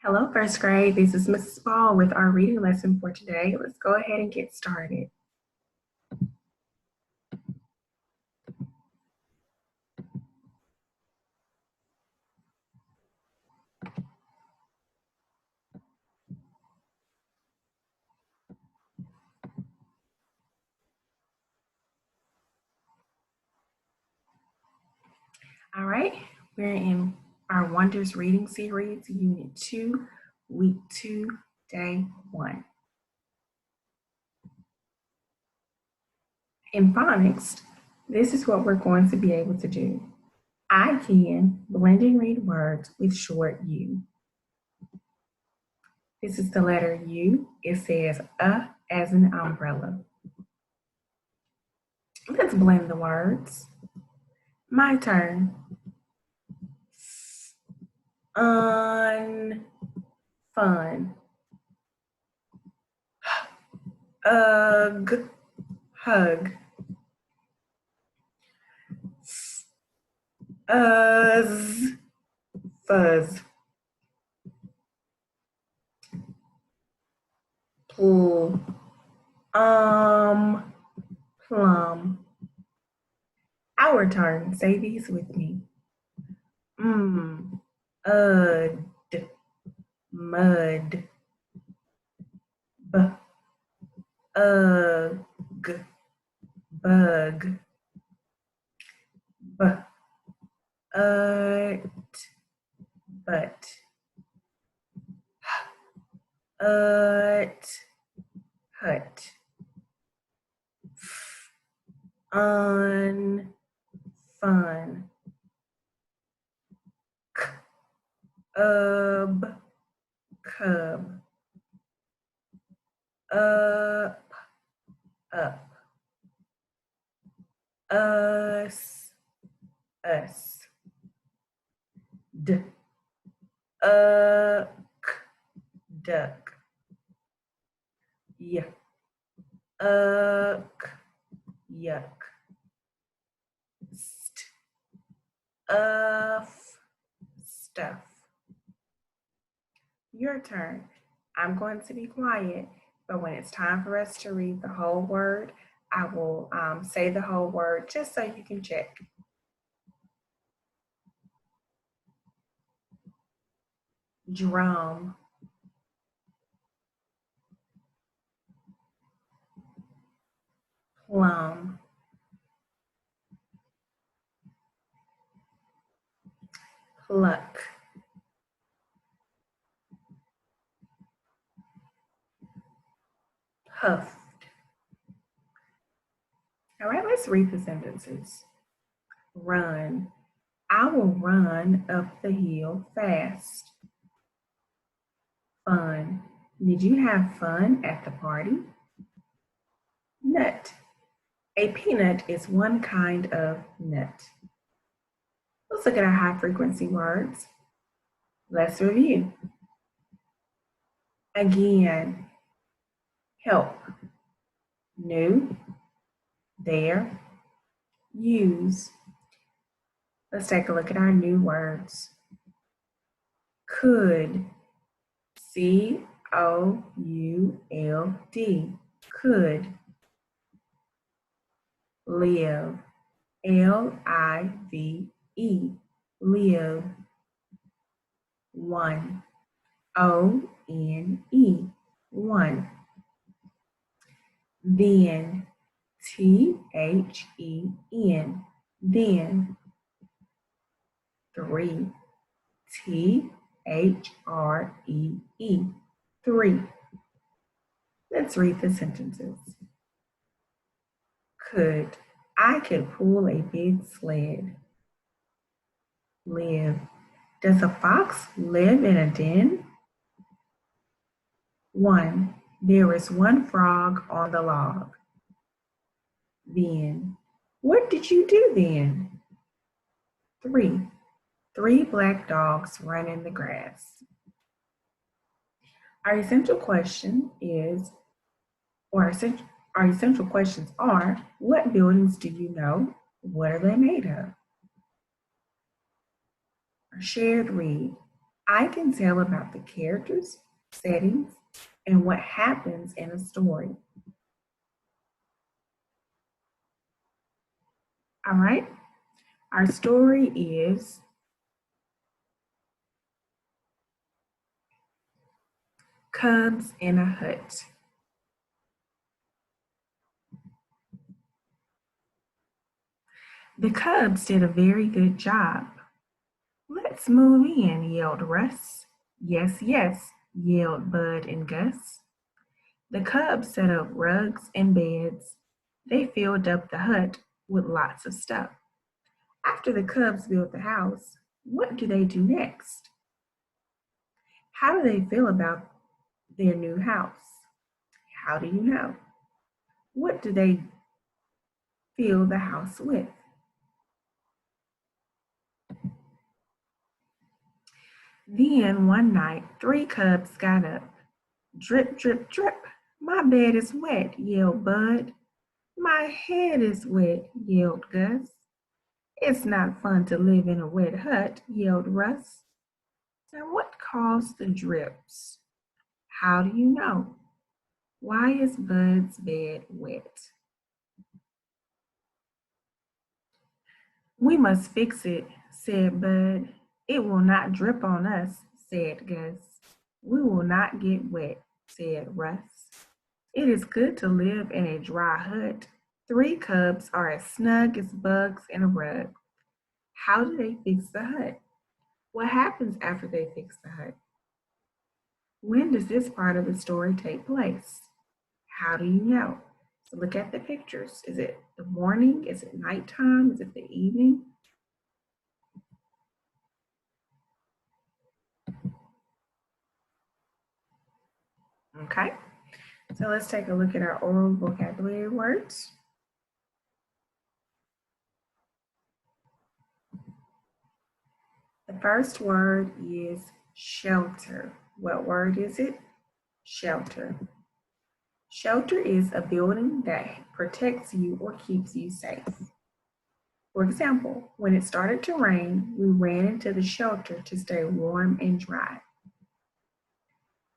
Hello, first grade. This is Mrs. Ball with our reading lesson for today. Let's go ahead and get started. All right, we're in our Wonders Reading Series, Unit 2, Week 2, Day 1. In phonics, this is what we're going to be able to do. I can blend and read words with short U. This is the letter U. It says as an umbrella. Let's blend the words. My turn. Unfun. Ugh. Hug. Fuzz. Pull. Plum. Our turn. Say these with me. Ud. Mud. Ugh. Bug. Ut. But. Hut. Unfun. Cub. Up. Us. Duck. Yuck. Stuff. Your turn. I'm going to be quiet, but when it's time for us to read the whole word, I will say the whole word just so you can check. Drum. Plum. Pluck. Puffed. All right, let's read the sentences. Run. I will run up the hill fast. Fun. Did you have fun at the party? Nut. A peanut is one kind of nut. Let's look at our high frequency words. Let's review. Again. Help. New. There. Use. Let's take a look at our new words. Could. C-O-U-L-D. Could. Live. L-I-V-E. Live. One. O-N-E. One. Then. T-H-E-N. Then. Three. T-H-R-E-E. Three. Let's read the sentences. Could. I could pull a big sled. Live. Does a fox live in a den? One. There is one frog on the log. Then. What did you do then? Three. Three black dogs run in the grass. Our essential question is, our essential questions are, what buildings do you know? What are they made of? Our shared read. I can tell about the characters, settings, and what happens in a story. All right, our story is Cubs in a Hut. The Cubs did a very good job. Let's move in, yelled Russ. Yes, yes, yelled Bud and Gus. The Cubs set up rugs and beds. They filled up the hut with lots of stuff. After the Cubs built the house, what do they do next? How do they feel about their new house? How do you know? What do they fill the house with? Then one night, three Cubs got up. Drip, drip, drip. My bed is wet, yelled Bud. My head is wet, yelled Gus. It's not fun to live in a wet hut, yelled Russ. Now what caused the drips? How do you know? Why is Bud's bed wet? We must fix it, said Bud. It will not drip on us, said Gus. We will not get wet, said Russ. It is good to live in a dry hut. Three Cubs are as snug as bugs in a rug. How do they fix the hut? What happens after they fix the hut? When does this part of the story take place? How do you know? So look at the pictures. Is it the morning? Is it nighttime? Is it the evening? Okay, so let's take a look at our oral vocabulary words. The first word is shelter. What word is it? Shelter. Shelter is a building that protects you or keeps you safe. For example, when it started to rain, we ran into the shelter to stay warm and dry.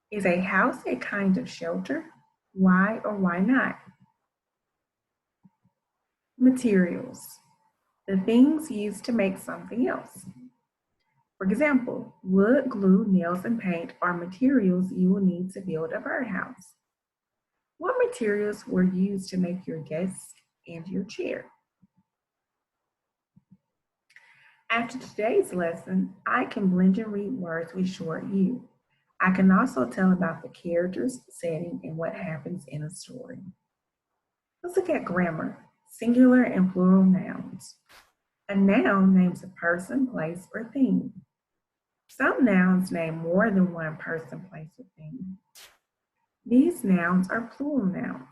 Is a house a kind of shelter? Why or why not? Materials. The things used to make something else. For example, wood, glue, nails, and paint are materials you will need to build a birdhouse. What materials were used to make your desk and your chair? After today's lesson, I can blend and read words with short U. I can also tell about the characters, setting, and what happens in a story. Let's look at grammar, singular and plural nouns. A noun names a person, place, or thing. Some nouns name more than one person, place, or thing. These nouns are plural nouns.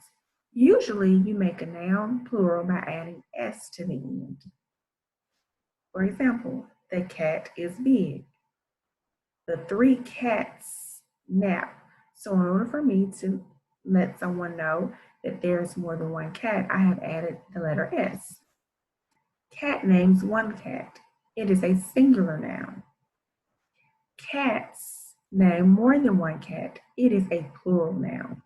Usually you make a noun plural by adding S to the end. For example, the cat is big. The three cats nap. So in order for me to let someone know that there is more than one cat, I have added the letter S. Cat names one cat. It is a singular noun. Cats name more than one cat. It is a plural noun.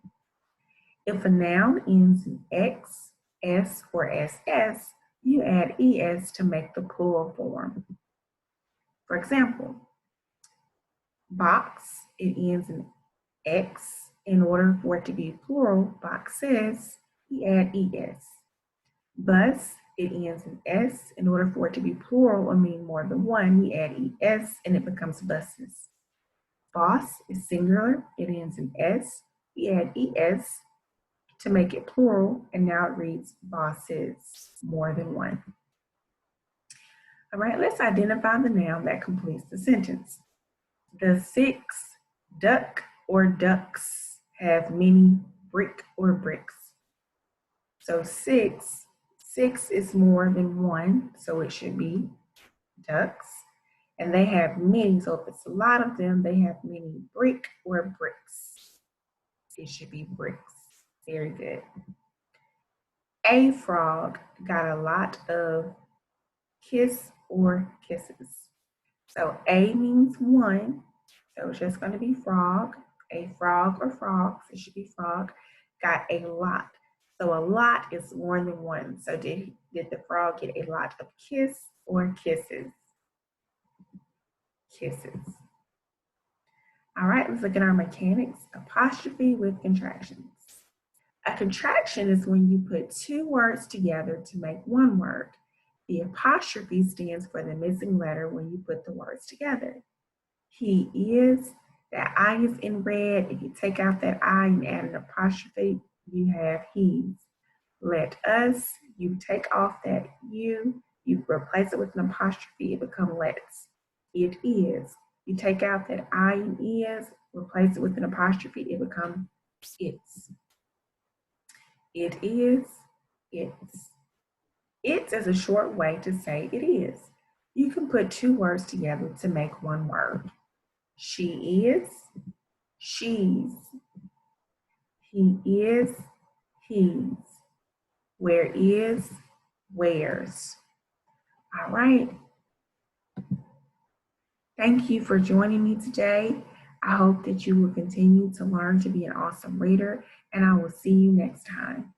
If a noun ends in X, S, or SS, you add ES to make the plural form. For example, box, it ends in X. In order for it to be plural, boxes, we add ES. Bus, it ends in S. In order for it to be plural or mean more than one, we add ES and it becomes buses. Boss is singular, it ends in S. We add ES to make it plural, and now it reads bosses, more than one. All right, let's identify the noun that completes the sentence. The six duck or ducks have many brick or bricks. So six is more than one, so it should be ducks. And they have many, so if it's a lot of them, they have many brick or bricks. It should be bricks. Very good. A frog got a lot of kiss or kisses. So A means one, So it's just going to be frog, a frog or frogs. It should be frog. Got a lot. So a lot is more than one. So did the frog get a lot of kiss or kisses? Kisses. All right, let's look at our mechanics. Apostrophe with contractions. A contraction is when you put two words together to make one word. The apostrophe stands for the missing letter when you put the words together. He is, that I is in red. If you take out that I and add an apostrophe, you have he's. Let us, you take off that you replace it with an apostrophe, it becomes let's. It is. You take out that I and is, replace it with an apostrophe, it becomes it's. It is, it's. It's is a short way to say it is. You can put two words together to make one word. She is, she's. He is, he's. Where is, where's. All right. Thank you for joining me today. I hope that you will continue to learn to be an awesome reader, and I will see you next time.